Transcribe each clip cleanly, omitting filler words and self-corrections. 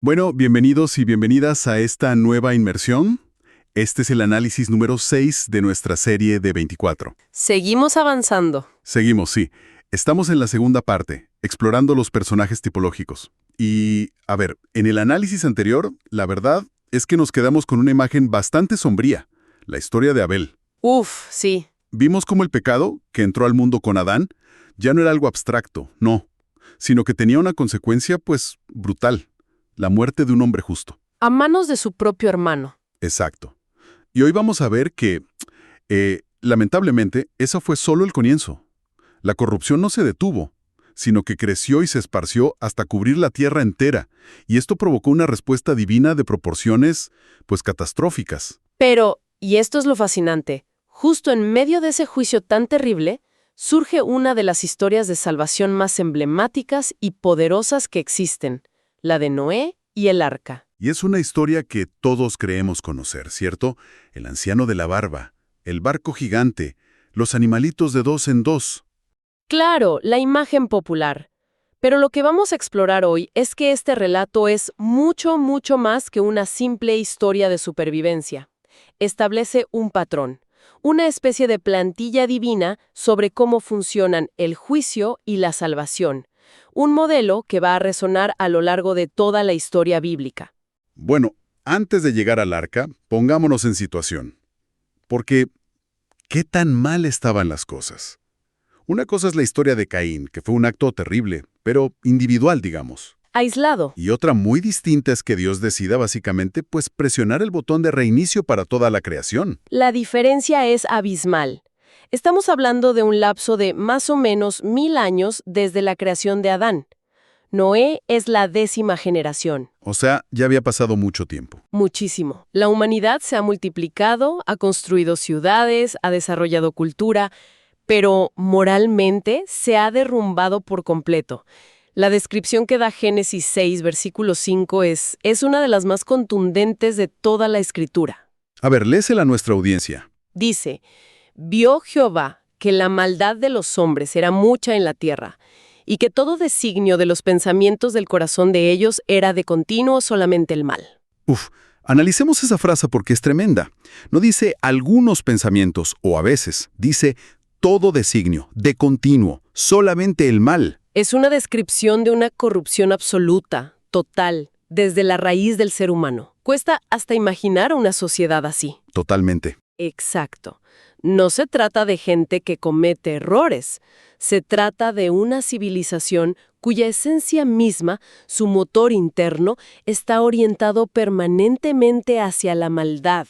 Bueno, bienvenidos y bienvenidas a esta nueva inmersión. Este es el análisis número 6 de nuestra serie de 24. Seguimos avanzando. Seguimos, sí. Estamos en la segunda parte, explorando los personajes tipológicos. Y, a ver, en el análisis anterior, la verdad es que nos quedamos con una imagen bastante sombría, la historia de Abel. Uf, sí. Vimos cómo el pecado, que entró al mundo con Adán, ya no era algo abstracto, no, sino que tenía una consecuencia, pues, brutal. La muerte de un hombre justo. A manos de su propio hermano. Exacto. Y hoy vamos a ver que, lamentablemente, eso fue solo el comienzo. La corrupción no se detuvo, sino que creció y se esparció hasta cubrir la tierra entera, y esto provocó una respuesta divina de proporciones, pues, catastróficas. Pero, y esto es lo fascinante, justo en medio de ese juicio tan terrible, surge una de las historias de salvación más emblemáticas y poderosas que existen, la de Noé y el arca. Y es una historia que todos creemos conocer, ¿cierto? El anciano de la barba, el barco gigante, los animalitos de dos en dos. Claro, la imagen popular. Pero lo que vamos a explorar hoy es que este relato es mucho, mucho más que una simple historia de supervivencia. Establece un patrón, una especie de plantilla divina sobre cómo funcionan el juicio y la salvación. Un modelo que va a resonar a lo largo de toda la historia bíblica. Bueno, antes de llegar al arca, pongámonos en situación. Porque, ¿qué tan mal estaban las cosas? Una cosa es la historia de Caín, que fue un acto terrible, pero individual, digamos. Aislado. Y otra muy distinta es que Dios decida básicamente, pues, presionar el botón de reinicio para toda la creación. La diferencia es abismal. Estamos hablando de un lapso de más o menos 1000 años desde la creación de Adán. Noé es la 10ª generación. O sea, ya había pasado mucho tiempo. Muchísimo. La humanidad se ha multiplicado, ha construido ciudades, ha desarrollado cultura, pero moralmente se ha derrumbado por completo. La descripción que da Génesis 6, versículo 5 es una de las más contundentes de toda la Escritura. A ver, lésela a nuestra audiencia. Dice: «Vio Jehová que la maldad de los hombres era mucha en la tierra, y que todo designio de los pensamientos del corazón de ellos era de continuo solamente el mal». Analicemos esa frase porque es tremenda. No dice algunos pensamientos o a veces, dice todo designio, de continuo, solamente el mal. Es una descripción de una corrupción absoluta, total, desde la raíz del ser humano. Cuesta hasta imaginar una sociedad así. Totalmente. Exacto. No se trata de gente que comete errores. Se trata de una civilización cuya esencia misma, su motor interno, está orientado permanentemente hacia la maldad.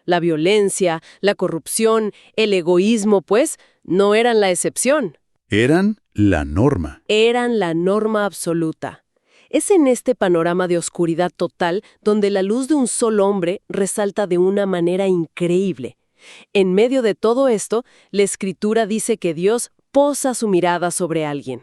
La violencia, la corrupción, el egoísmo, pues, no eran la excepción. Eran la norma. Eran la norma absoluta. Es en este panorama de oscuridad total donde la luz de un solo hombre resalta de una manera increíble. En medio de todo esto, la Escritura dice que Dios posa su mirada sobre alguien: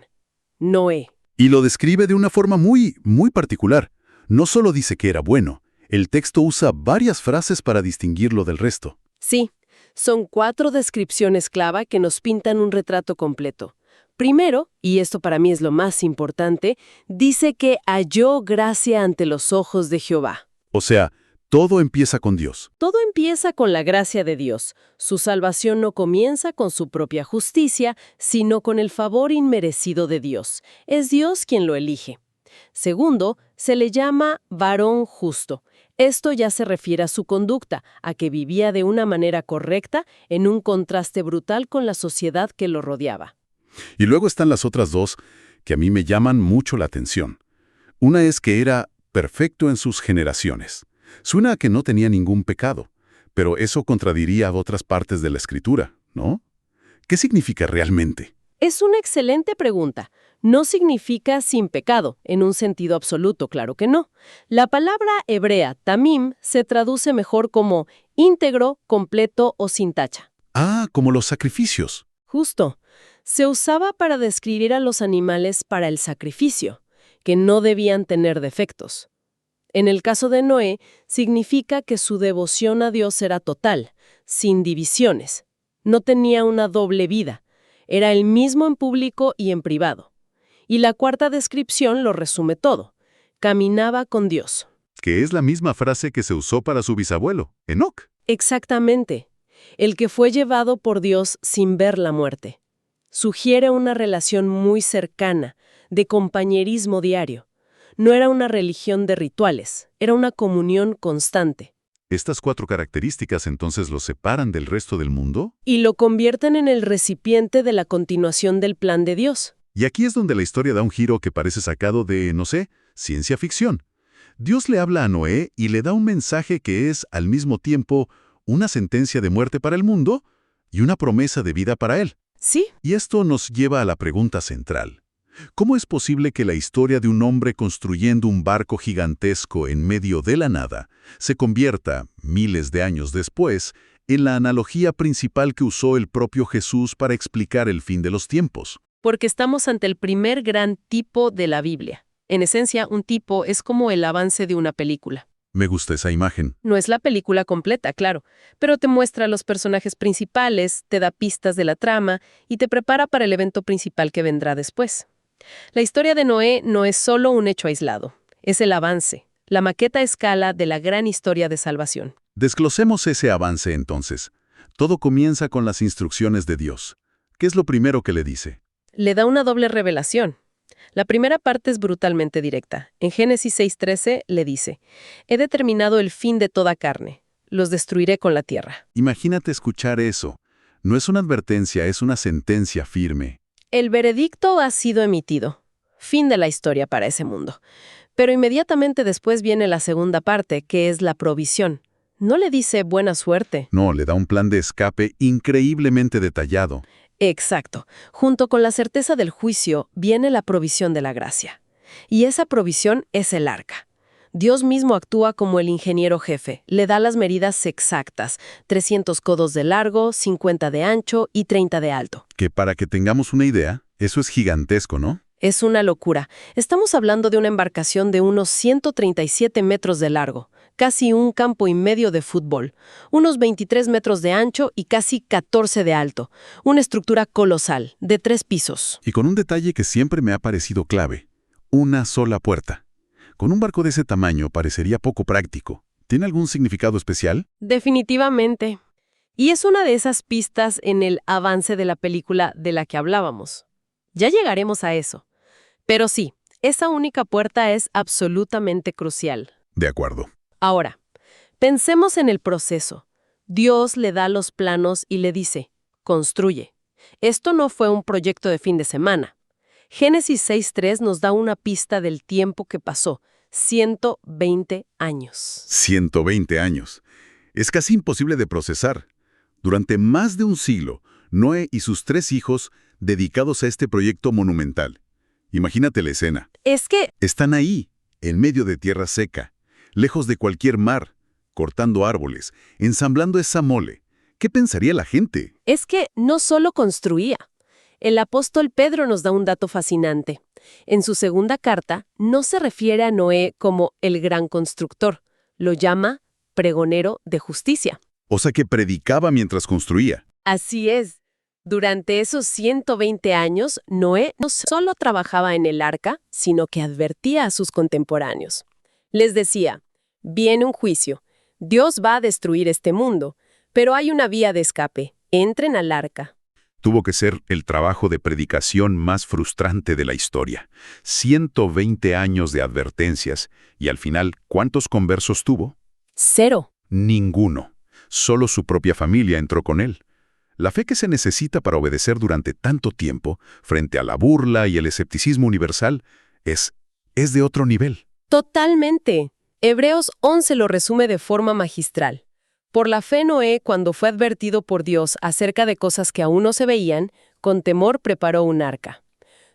Noé. Y lo describe de una forma muy, muy particular. No solo dice que era bueno, el texto usa varias frases para distinguirlo del resto. Sí, son 4 descripciones clave que nos pintan un retrato completo. Primero, y esto para mí es lo más importante, dice que halló gracia ante los ojos de Jehová. O sea, todo empieza con Dios. Todo empieza con la gracia de Dios. Su salvación no comienza con su propia justicia, sino con el favor inmerecido de Dios. Es Dios quien lo elige. Segundo, se le llama varón justo. Esto ya se refiere a su conducta, a que vivía de una manera correcta en un contraste brutal con la sociedad que lo rodeaba. Y luego están las otras dos que a mí me llaman mucho la atención. Una es que era perfecto en sus generaciones. Suena a que no tenía ningún pecado, pero eso contradiría a otras partes de la Escritura, ¿no? ¿Qué significa realmente? Es una excelente pregunta. No significa sin pecado, en un sentido absoluto, claro que no. La palabra hebrea tamim se traduce mejor como íntegro, completo o sin tacha. Ah, como los sacrificios. Justo. Se usaba para describir a los animales para el sacrificio, que no debían tener defectos. En el caso de Noé, significa que su devoción a Dios era total, sin divisiones. No tenía una doble vida. Era el mismo en público y en privado. Y la cuarta descripción lo resume todo. caminaba con Dios. Que es la misma frase que se usó para su bisabuelo, Enoc. Exactamente. El que fue llevado por Dios sin ver la muerte. Sugiere una relación muy cercana, de compañerismo diario. No era una religión de rituales, era una comunión constante. ¿Estas 4 características entonces lo separan del resto del mundo? Y lo convierten en el recipiente de la continuación del plan de Dios. Y aquí es donde la historia da un giro que parece sacado de, no sé, ciencia ficción. Dios le habla a Noé y le da un mensaje que es, al mismo tiempo, una sentencia de muerte para el mundo y una promesa de vida para él. Sí, Y esto nos lleva a la pregunta central. ¿Cómo es posible que la historia de un hombre construyendo un barco gigantesco en medio de la nada se convierta, miles de años después, en la analogía principal que usó el propio Jesús para explicar el fin de los tiempos? porque estamos ante el primer gran tipo de la Biblia. En esencia, un tipo es como el avance de una película. Me gusta esa imagen. No es la película completa, claro, pero te muestra a los personajes principales, te da pistas de la trama y te prepara para el evento principal que vendrá después. La historia de Noé no es solo un hecho aislado, es el avance, la maqueta a escala de la gran historia de salvación. Desglosemos ese avance entonces. Todo comienza con las instrucciones de Dios. ¿Qué es lo primero que le dice? Le da una doble revelación. La primera parte es brutalmente directa. En Génesis 6:13 le dice: «He determinado el fin de toda carne. Los destruiré con la tierra». Imagínate escuchar eso. No es una advertencia, es una sentencia firme. El veredicto ha sido emitido. Fin de la historia para ese mundo. Pero inmediatamente después viene la segunda parte, que es la provisión. No le dice buena suerte. No, le da un plan de escape increíblemente detallado. Exacto. Junto con la certeza del juicio viene la provisión de la gracia. Y esa provisión es el arca. Dios mismo actúa como el ingeniero jefe. Le da las medidas exactas: 300 codos de largo, 50 de ancho y 30 de alto. Que para que tengamos una idea, eso es gigantesco, ¿no? Es una locura. Estamos hablando de una embarcación de unos 137 metros de largo, casi un campo y medio de fútbol, unos 23 metros de ancho y casi 14 de alto. Una estructura colosal, de 3 pisos. Y con un detalle que siempre me ha parecido clave. Una sola puerta. Con un barco de ese tamaño parecería poco práctico. ¿Tiene algún significado especial? Definitivamente. Y es una de esas pistas en el avance de la película de la que hablábamos. Ya llegaremos a eso. Pero sí, esa única puerta es absolutamente crucial. De acuerdo. Ahora, pensemos en el proceso. Dios le da los planos y le dice: construye. Esto no fue un proyecto de fin de semana. Génesis 6:3 nos da una pista del tiempo que pasó: 120 años. 120 años. Es casi imposible de procesar. Durante más de un siglo, Noé y sus 3 hijos dedicados a este proyecto monumental. Imagínate la escena. Es que Están ahí, en medio de tierra seca, lejos de cualquier mar, cortando árboles, ensamblando esa mole. ¿Qué pensaría la gente? no solo construía. El apóstol Pedro nos da un dato fascinante. En su segunda carta, no se refiere a Noé como el gran constructor. Lo llama pregonero de justicia. O sea que predicaba mientras construía. Así es. Durante esos 120 años, Noé no solo trabajaba en el arca, sino que advertía a sus contemporáneos. Les decía: viene un juicio, Dios va a destruir este mundo, pero hay una vía de escape, entren al arca. Tuvo que ser el trabajo de predicación más frustrante de la historia. 120 años de advertencias. Y al final, ¿cuántos conversos tuvo? 0. Ninguno. Solo su propia familia entró con él. La fe que se necesita para obedecer durante tanto tiempo, frente a la burla y el escepticismo universal, es de otro nivel. Totalmente. Hebreos 11 lo resume de forma magistral. Por la fe Noé, cuando fue advertido por Dios acerca de cosas que aún no se veían, con temor preparó un arca.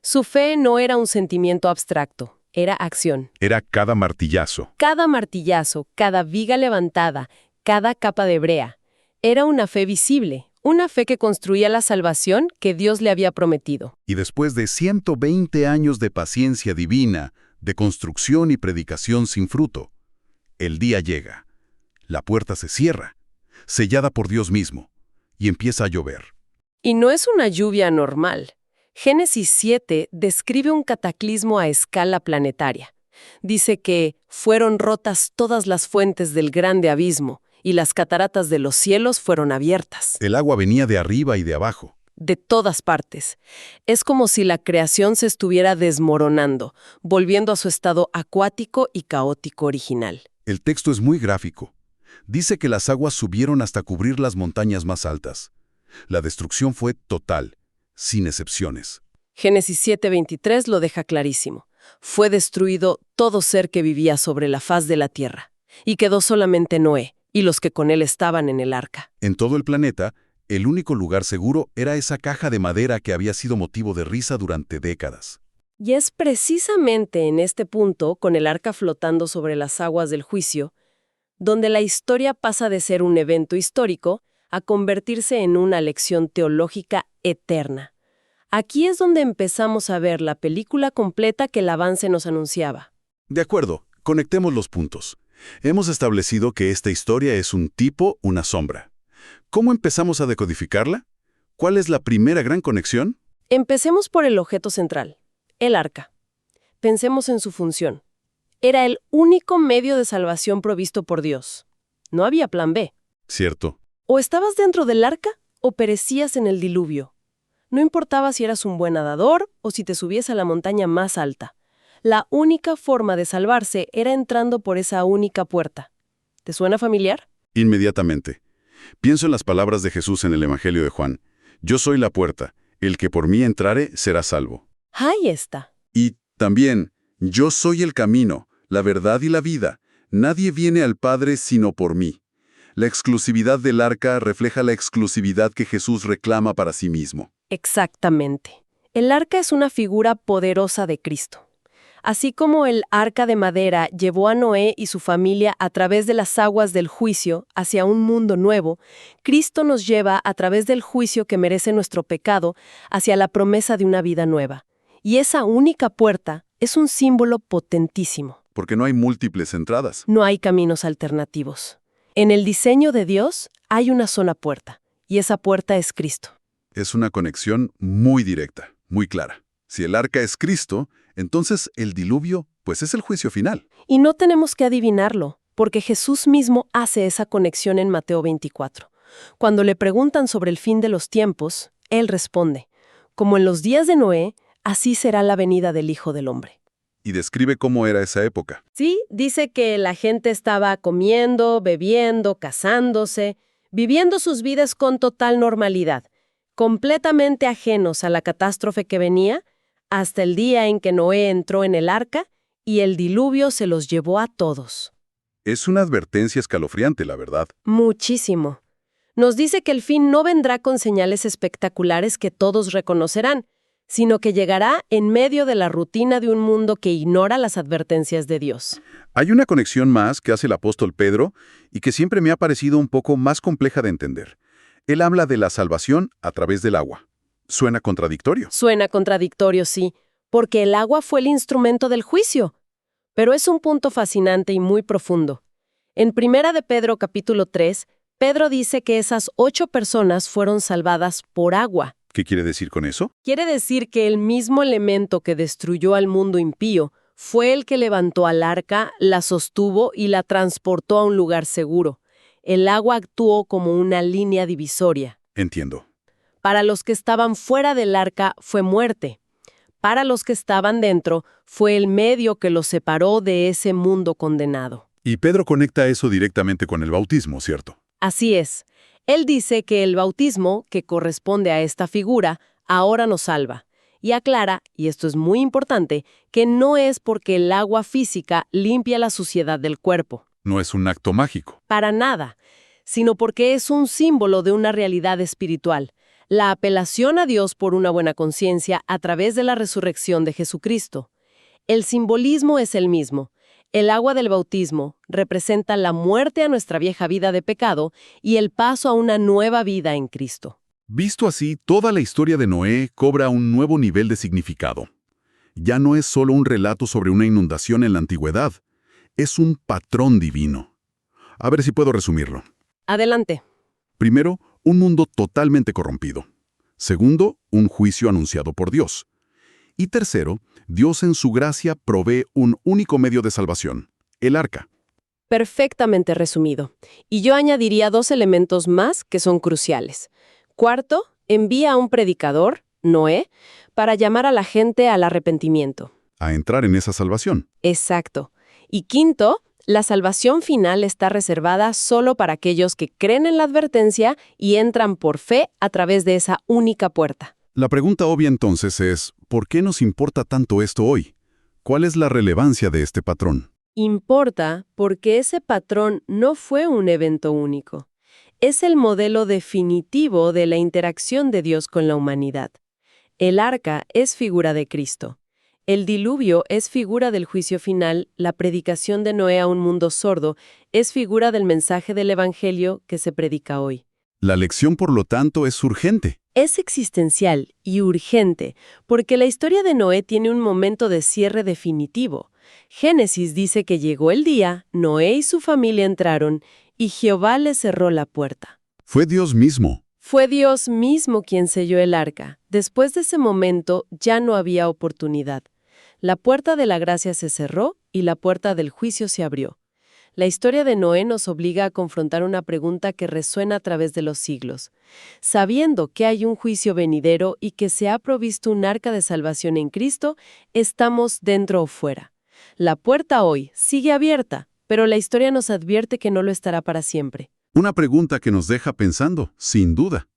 Su fe no era un sentimiento abstracto, era acción. Era cada martillazo. Cada martillazo, cada viga levantada, cada capa de brea. Era una fe visible, una fe que construía la salvación que Dios le había prometido. Y después de 120 años de paciencia divina, de construcción y predicación sin fruto, el día llega. La puerta se cierra, sellada por Dios mismo, y empieza a llover. Y no es una lluvia normal. Génesis 7 describe un cataclismo a escala planetaria. Dice que fueron rotas todas las fuentes del grande abismo y las cataratas de los cielos fueron abiertas. El agua venía de arriba y de abajo. De todas partes. Es como si la creación se estuviera desmoronando, volviendo a su estado acuático y caótico original. El texto es muy gráfico. Dice que las aguas subieron hasta cubrir las montañas más altas. La destrucción fue total, sin excepciones. Génesis 7:23 lo deja clarísimo. Fue destruido todo ser que vivía sobre la faz de la tierra, y quedó solamente Noé y los que con él estaban en el arca. En todo el planeta, el único lugar seguro era esa caja de madera que había sido motivo de risa durante décadas. Y es precisamente en este punto, con el arca flotando sobre las aguas del juicio, donde la historia pasa de ser un evento histórico a convertirse en una lección teológica eterna. Aquí es donde empezamos a ver la película completa que el avance nos anunciaba. De acuerdo, conectemos los puntos. Hemos establecido que esta historia es un tipo, una sombra. ¿Cómo empezamos a decodificarla? ¿Cuál es la primera gran conexión? Empecemos por el objeto central, el arca. Pensemos en su función. Era el único medio de salvación provisto por Dios. No había plan B. Cierto. O estabas dentro del arca o perecías en el diluvio. No importaba si eras un buen nadador o si te subías a la montaña más alta. La única forma de salvarse era entrando por esa única puerta. ¿Te suena familiar? Inmediatamente. Pienso en las palabras de Jesús en el Evangelio de Juan. Yo soy la puerta. El que por mí entrare será salvo. Ahí está. Y también, yo soy el camino, la verdad y la vida. Nadie viene al Padre sino por mí. La exclusividad del arca refleja la exclusividad que Jesús reclama para sí mismo. Exactamente. El arca es una figura poderosa de Cristo. Así como el arca de madera llevó a Noé y su familia a través de las aguas del juicio hacia un mundo nuevo, Cristo nos lleva a través del juicio que merece nuestro pecado hacia la promesa de una vida nueva. Y esa única puerta es un símbolo potentísimo. Porque no hay múltiples entradas. No hay caminos alternativos. En el diseño de Dios hay una sola puerta, y esa puerta es Cristo. Es una conexión muy directa, muy clara. Si el arca es Cristo, entonces el diluvio, pues es el juicio final. Y no tenemos que adivinarlo, porque Jesús mismo hace esa conexión en Mateo 24. Cuando le preguntan sobre el fin de los tiempos, Él responde, como en los días de Noé, así será la venida del Hijo del Hombre. Y describe cómo era esa época. Sí, dice que la gente estaba comiendo, bebiendo, casándose, viviendo sus vidas con total normalidad, completamente ajenos a la catástrofe que venía, hasta el día en que Noé entró en el arca y el diluvio se los llevó a todos. Es una advertencia escalofriante, la verdad. Muchísimo. Nos dice que el fin no vendrá con señales espectaculares que todos reconocerán, sino que llegará en medio de la rutina de un mundo que ignora las advertencias de Dios. Hay una conexión más que hace el apóstol Pedro y que siempre me ha parecido un poco más compleja de entender. Él habla de la salvación a través del agua. ¿Suena contradictorio? Suena contradictorio, sí, porque el agua fue el instrumento del juicio. Pero es un punto fascinante y muy profundo. En 1 de Pedro capítulo 3, Pedro dice que esas 8 personas fueron salvadas por agua. ¿Qué quiere decir con eso? Quiere decir que el mismo elemento que destruyó al mundo impío fue el que levantó al arca, la sostuvo y la transportó a un lugar seguro. El agua actuó como una línea divisoria. Entiendo. Para los que estaban fuera del arca fue muerte. Para los que estaban dentro fue el medio que los separó de ese mundo condenado. Y Pedro conecta eso directamente con el bautismo, ¿cierto? Así es. Él dice que el bautismo, que corresponde a esta figura, ahora nos salva. Y aclara, y esto es muy importante, que no es porque el agua física limpia la suciedad del cuerpo. No es un acto mágico. Para nada, sino porque es un símbolo de una realidad espiritual. La apelación a Dios por una buena conciencia a través de la resurrección de Jesucristo. El simbolismo es el mismo. El agua del bautismo representa la muerte a nuestra vieja vida de pecado y el paso a una nueva vida en Cristo. Visto así, toda la historia de Noé cobra un nuevo nivel de significado. Ya no es solo un relato sobre una inundación en la antigüedad, es un patrón divino. A ver si puedo resumirlo. Adelante. Primero, un mundo totalmente corrompido. Segundo, un juicio anunciado por Dios. Y tercero, Dios en su gracia provee un único medio de salvación, el arca. Perfectamente resumido. Y yo añadiría 2 elementos más que son cruciales. Cuarto, envía a un predicador, Noé, para llamar a la gente al arrepentimiento. A entrar en esa salvación. Exacto. Y quinto, la salvación final está reservada solo para aquellos que creen en la advertencia y entran por fe a través de esa única puerta. La pregunta obvia entonces es, ¿por qué nos importa tanto esto hoy? ¿Cuál es la relevancia de este patrón? Importa porque ese patrón no fue un evento único. Es el modelo definitivo de la interacción de Dios con la humanidad. El arca es figura de Cristo. El diluvio es figura del juicio final, la predicación de Noé a un mundo sordo es figura del mensaje del Evangelio que se predica hoy. La lección, por lo tanto, es urgente. Es existencial y urgente porque la historia de Noé tiene un momento de cierre definitivo. Génesis dice que llegó el día, Noé y su familia entraron y Jehová les cerró la puerta. Fue Dios mismo. Fue Dios mismo quien selló el arca. Después de ese momento ya no había oportunidad. La puerta de la gracia se cerró y la puerta del juicio se abrió. La historia de Noé nos obliga a confrontar una pregunta que resuena a través de los siglos. Sabiendo que hay un juicio venidero y que se ha provisto un arca de salvación en Cristo, ¿estamos dentro o fuera? La puerta hoy sigue abierta, pero la historia nos advierte que no lo estará para siempre. Una pregunta que nos deja pensando, sin duda.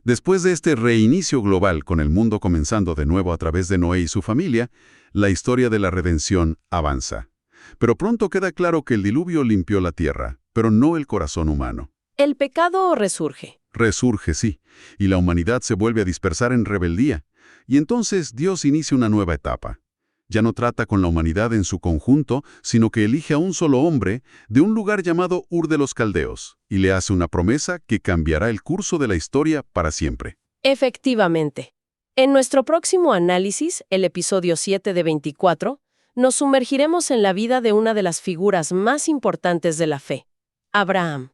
Después de este reinicio global con el mundo comenzando de nuevo a través de Noé y su familia, la historia de la redención avanza. Pero pronto queda claro que el diluvio limpió la tierra, pero no el corazón humano. El pecado resurge. Resurge, sí, y la humanidad se vuelve a dispersar en rebeldía. Y entonces Dios inicia una nueva etapa. Ya no trata con la humanidad en su conjunto, sino que elige a un solo hombre de un lugar llamado Ur de los Caldeos, y le hace una promesa que cambiará el curso de la historia para siempre. Efectivamente. En nuestro próximo análisis, el episodio 7 de 24, nos sumergiremos en la vida de una de las figuras más importantes de la fe, Abraham.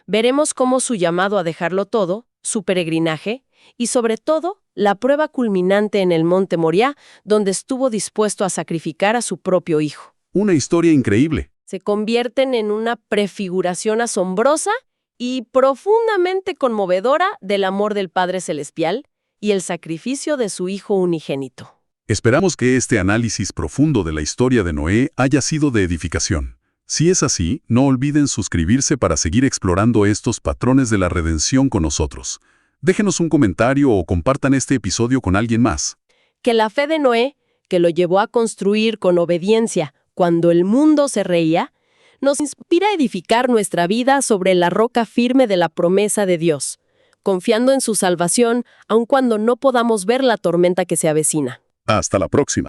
Veremos cómo su llamado a dejarlo todo, su peregrinaje y, sobre todo, la prueba culminante en el monte Moriah, donde estuvo dispuesto a sacrificar a su propio hijo. Una historia increíble. Se convierten en una prefiguración asombrosa y profundamente conmovedora del amor del Padre Celestial y el sacrificio de su Hijo unigénito. Esperamos que este análisis profundo de la historia de Noé haya sido de edificación. Si es así, no olviden suscribirse para seguir explorando estos patrones de la redención con nosotros. Déjenos un comentario o compartan este episodio con alguien más. Que la fe de Noé, que lo llevó a construir con obediencia cuando el mundo se reía, nos inspira a edificar nuestra vida sobre la roca firme de la promesa de Dios, confiando en su salvación aun cuando no podamos ver la tormenta que se avecina. Hasta la próxima.